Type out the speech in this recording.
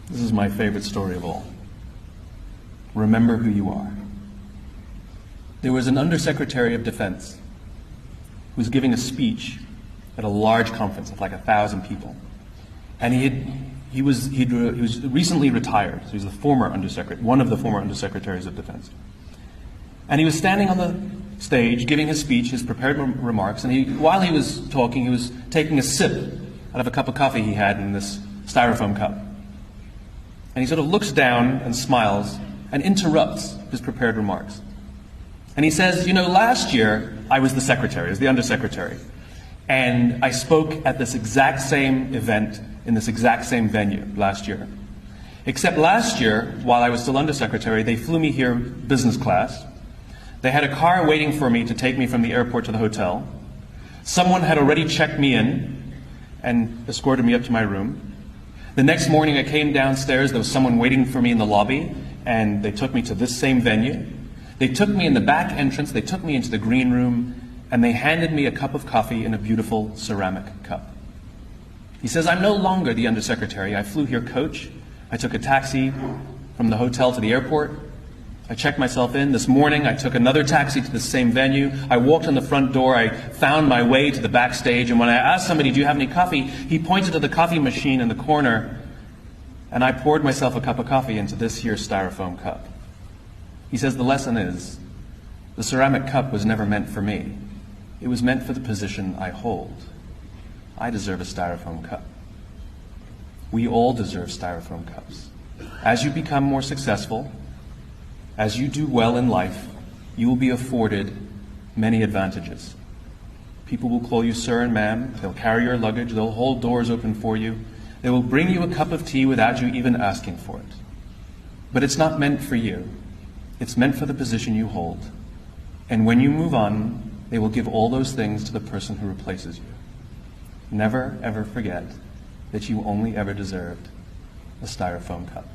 This is my favorite story of all. Remember who you are. There was an Undersecretary of Defense who was giving a speech at a large conference of like 1,000 people. And he was recently retired. So he was the former Undersecretary, one of the former Undersecretaries of Defense. And he was standing on the stage giving his speech, his prepared remarks, and while he was talking, he was taking a sip out of a cup of coffee he had in this styrofoam cup. And he sort of looks down and smiles and interrupts his prepared remarks. And he says, last year I was the secretary, as the Undersecretary, and I spoke at this exact same event in this exact same venue last year. Except last year, while I was still Undersecretary, they flew me here business class. They had a car waiting for me to take me from the airport to the hotel. Someone had already checked me in and escorted me up to my room. The next morning I came downstairs, there was someone waiting for me in the lobby, and they took me to this same venue. They took me in the back entrance, they took me into the green room, and they handed me a cup of coffee in a beautiful ceramic cup. He says, I'm no longer the Undersecretary. I flew here coach. I took a taxi from the hotel to the airport. I checked myself in. This morning I took another taxi to the same venue. I walked in the front door. I found my way to the backstage. And when I asked somebody, do you have any coffee? He pointed to the coffee machine in the corner. And I poured myself a cup of coffee into this here styrofoam cup. He says the lesson is, the ceramic cup was never meant for me. It was meant for the position I hold. I deserve a styrofoam cup. We all deserve styrofoam cups. As you become more successful, as you do well in life, you will be afforded many advantages. People will call you sir and ma'am. They'll carry your luggage. They'll hold doors open for you. They will bring you a cup of tea without you even asking for it. But it's not meant for you. It's meant for the position you hold. And when you move on, they will give all those things to the person who replaces you. Never, ever forget that you only ever deserved a styrofoam cup.